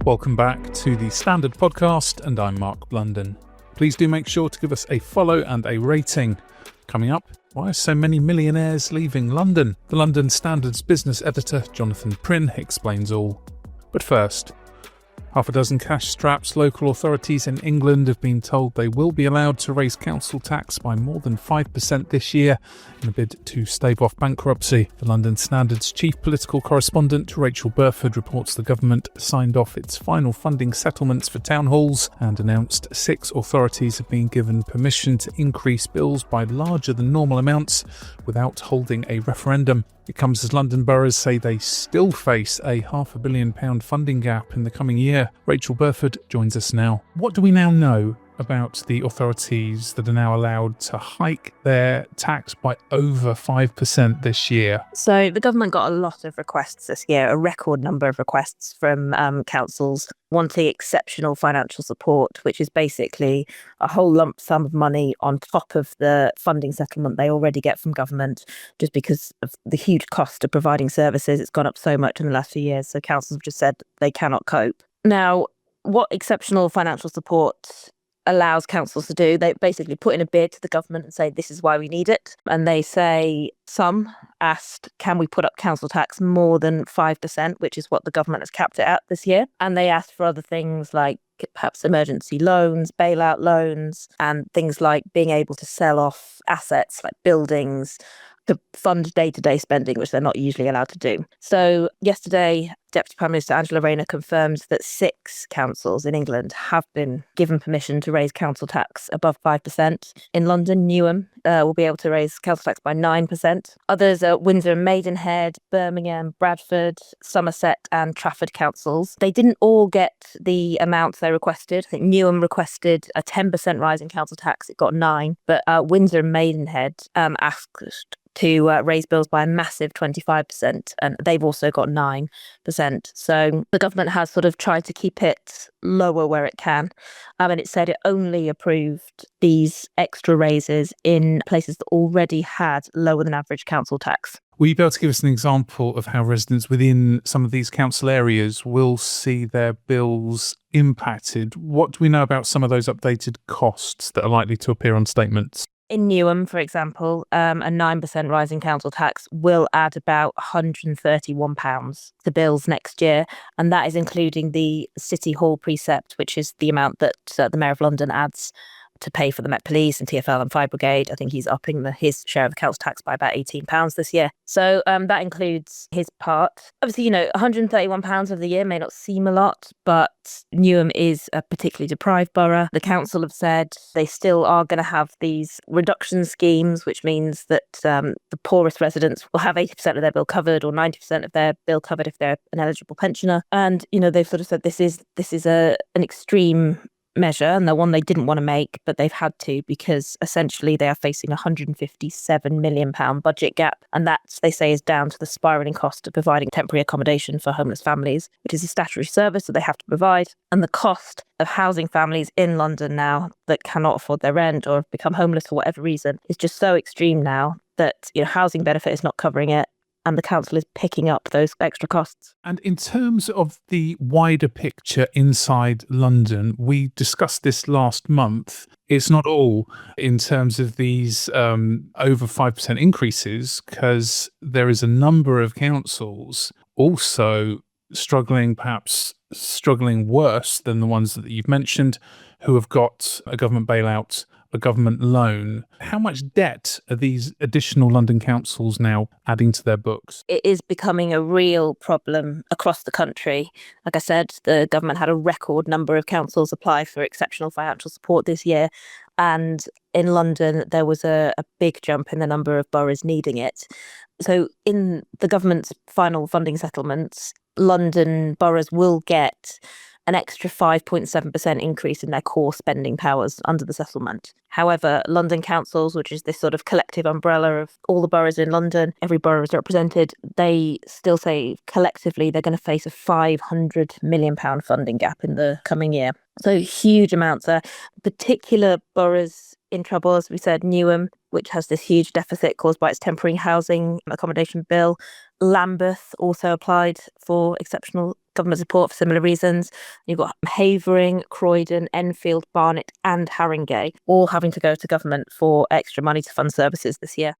Welcome back to the Standard Podcast, and I'm Mark Blunden. Please do make sure to give us a follow and a rating. Coming up, why are so many millionaires leaving London? The London Standard's business editor, Jonathan Prynn, explains all. But first, half a dozen cash-strapped local authorities in England have been told they will be allowed to raise council tax by more than 5% this year in a bid to stave off bankruptcy. The London Standard's chief political correspondent, Rachael Burford, reports the government signed off its final funding settlements for town halls and announced 6 authorities have been given permission to increase bills by larger than normal amounts without holding a referendum. It comes as London boroughs say they still face a £500 million funding gap in the coming year. Rachael Burford joins us now. What do we now know about the authorities that are now allowed to hike their tax by over 5% this year? So the government got a lot of requests this year, a record number of requests from councils wanting exceptional financial support, which is basically a whole lump sum of money on top of the funding settlement they already get from government, just because of the huge cost of providing services. It's gone up so much in the last few years, so councils have just said they cannot cope. Now, what exceptional financial support allows councils to do, they basically put in a bid to the government and say, this is why we need it. And they say, some asked, can we put up council tax more than 5%, which is what the government has capped it at this year. And they asked for other things like perhaps emergency loans, bailout loans, and things like being able to sell off assets like buildings to fund day-to-day spending, which they're not usually allowed to do. So yesterday, Deputy Prime Minister Angela Rayner confirmed that 6 councils in England have been given permission to raise council tax above 5%. In London, Newham will be able to raise council tax by 9%. Others are Windsor and Maidenhead, Birmingham, Bradford, Somerset and Trafford councils. They didn't all get the amounts they requested. I think Newham requested a 10% rise in council tax. It got 9%. But Windsor and Maidenhead asked to raise bills by a massive 25%, and they've also got 9%. So the government has sort of tried to keep it lower where it can. And it said it only approved these extra raises in places that already had lower than average council tax. Will you be able to give us an example of how residents within some of these council areas will see their bills impacted? What do we know about some of those updated costs that are likely to appear on statements? In Newham, for example, a 9% rise in council tax will add about £131 to bills next year. And that is including the City Hall precept, which is the amount that the Mayor of London adds to pay for the Met Police and TfL and Fire Brigade. I think he's upping his share of the council tax by about £18 this year. So that includes his part. Obviously, £131 of the year may not seem a lot, but Newham is a particularly deprived borough. The council have said they still are going to have these reduction schemes, which means that the poorest residents will have 80% of their bill covered or 90% of their bill covered if they're an eligible pensioner. And, they've sort of said this is an extreme measure, and the one they didn't want to make, but they've had to because essentially they are facing a £157 million budget gap. And that, they say, is down to the spiralling cost of providing temporary accommodation for homeless families, which is a statutory service that they have to provide. And the cost of housing families in London now that cannot afford their rent or have become homeless for whatever reason is just so extreme now that housing benefit is not covering it. And the council is picking up those extra costs. And in terms of the wider picture inside London, we discussed this last month. It's not all in terms of these over 5% increases, because there is a number of councils also struggling worse than the ones that you've mentioned, who have got a government bailout, a government loan. How much debt are these additional London councils now adding to their books? It is becoming a real problem across the country. Like I said, the government had a record number of councils apply for exceptional financial support this year. And in London, there was a big jump in the number of boroughs needing it. So in the government's final funding settlements, London boroughs will get an extra 5.7% increase in their core spending powers under the settlement. However, London councils, which is this sort of collective umbrella of all the boroughs in London, every borough is represented, they still say collectively they're going to face a £500 million funding gap in the coming year. So huge amounts there. Particular boroughs in trouble, as we said, Newham, which has this huge deficit caused by its temporary housing accommodation bill. Lambeth also applied for exceptional government support for similar reasons. You've got Havering, Croydon, Enfield, Barnet and Haringey all having to go to government for extra money to fund services this year.